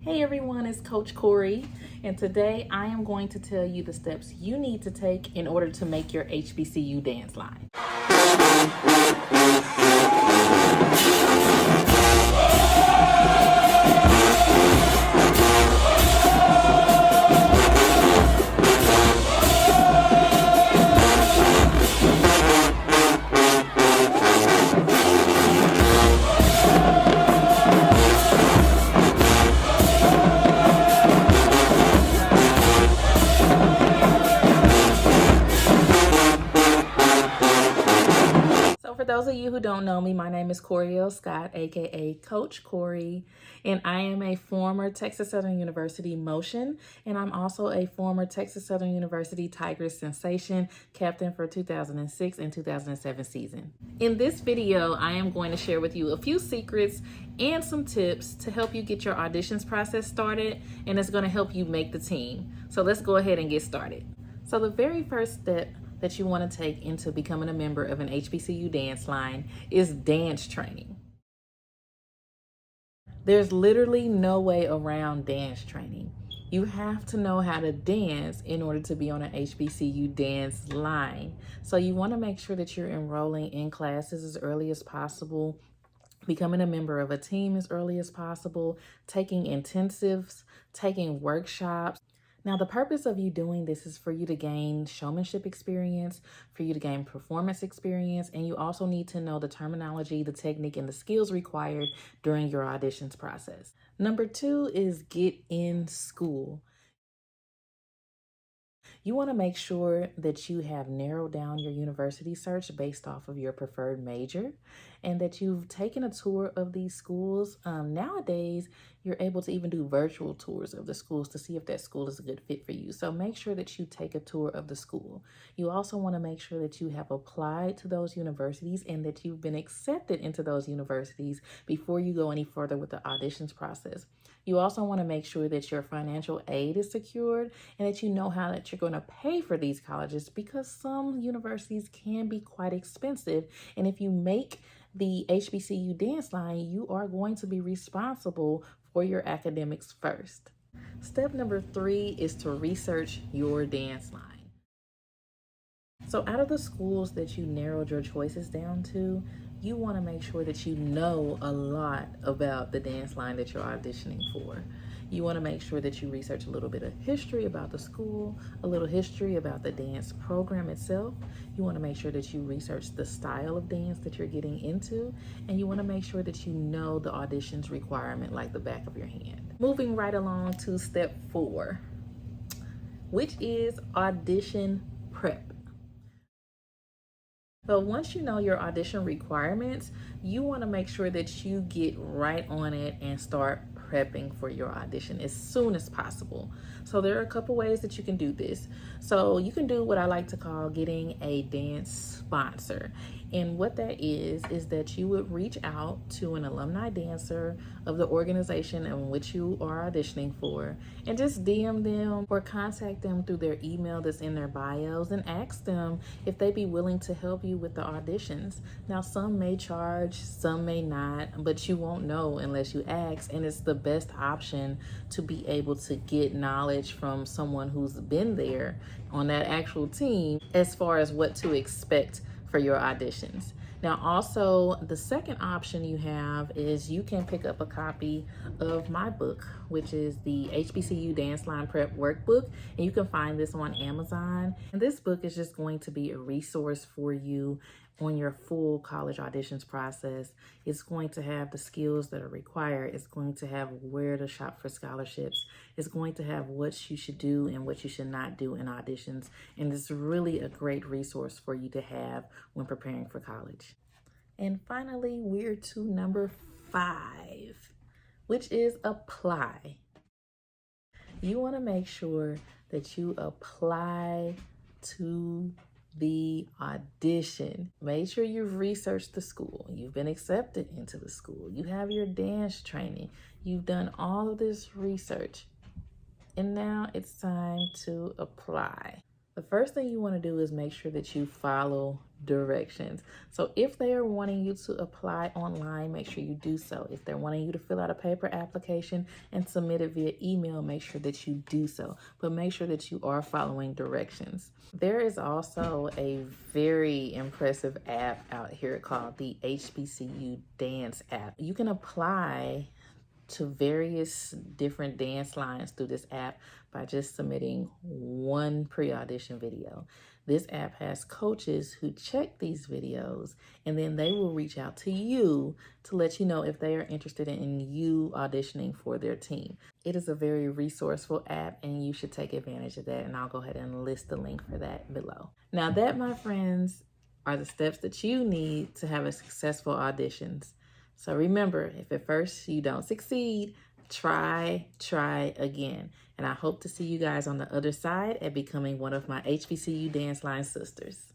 Hey everyone, it's Coach Corey, and today I am going to tell you the steps you need to take in order to make your HBCU dance line. For those of you who don't know me, my name is Coriel Scott, aka Coach Corey, and I am a former Texas Southern University Motion, and I'm also a former Texas Southern University Tigers Sensation captain for 2006 and 2007 season. In this video, I am going to share with you a few secrets and some tips to help you get your auditions process started, and it's going to help you make the team. So let's go ahead and get started. So the very first step that you want to take into becoming a member of an HBCU dance line is dance training. There's literally no way around dance training. You have to know how to dance in order to be on an HBCU dance line. So you want to make sure that you're enrolling in classes as early as possible, becoming a member of a team as early as possible, taking intensives, taking workshops. Now, the purpose of you doing this is for you to gain showmanship experience, for you to gain performance experience, and you also need to know the terminology, the technique, and the skills required during your auditions process. Number 2 is get in school. You want to make sure that you have narrowed down your university search based off of your preferred major and that you've taken a tour of these schools. Nowadays, you're able to even do virtual tours of the schools to see if that school is a good fit for you. So make sure that you take a tour of the school. You also want to make sure that you have applied to those universities and that you've been accepted into those universities before you go any further with the auditions process. You also want to make sure that your financial aid is secured and that you know how that you're going to pay for these colleges, because some universities can be quite expensive. And if you make the HBCU dance line, you are going to be responsible for your academics first. Step number 3 is to research your dance line. So out of the schools that you narrowed your choices down to, you want to make sure that you know a lot about the dance line that you're auditioning for. You want to make sure that you research a little bit of history about the school, a little history about the dance program itself. You want to make sure that you research the style of dance that you're getting into, and you want to make sure that you know the auditions requirement like the back of your hand. Moving right along to step 4, which is audition prep. So once you know your audition requirements, you want to make sure that you get right on it and start prepping for your audition as soon as possible. So there are a couple ways that you can do this. So you can do what I like to call getting a dance sponsor. And what that is that you would reach out to an alumni dancer of the organization in which you are auditioning for and just DM them or contact them through their email that's in their bios and ask them if they'd be willing to help you with the auditions. Now, some may charge, some may not, but you won't know unless you ask, and it's the best option to be able to get knowledge from someone who's been there on that actual team as far as what to expect for your auditions. Now, also, the second option you have is you can pick up a copy of my book, which is the HBCU Dance Line Prep Workbook, and you can find this on Amazon. And this book is just going to be a resource for you on your full college auditions process. It's going to have the skills that are required. It's going to have where to shop for scholarships. It's going to have what you should do and what you should not do in auditions. And it's really a great resource for you to have when preparing for college. And finally, we're to number 5, which is apply. You want to make sure that you apply to the audition. Make sure you've researched the school. You've been accepted into the school. You have your dance training. You've done all of this research. And now it's time to apply. The first thing you want to do is make sure that you follow directions. So if they are wanting you to apply online, make sure you do so. If they're wanting you to fill out a paper application and submit it via email, make sure that you do so. But make sure that you are following directions. There is also a very impressive app out here called the HBCU Dance app. You can apply to various different dance lines through this app by just submitting one pre-audition video. This app has coaches who check these videos, and then they will reach out to you to let you know if they are interested in you auditioning for their team. It is a very resourceful app, and you should take advantage of that, and I'll go ahead and list the link for that below. Now that, my friends, are the steps that you need to have a successful auditions. So remember, if at first you don't succeed, try again. And I hope to see you guys on the other side at becoming one of my HBCU Dance Line sisters.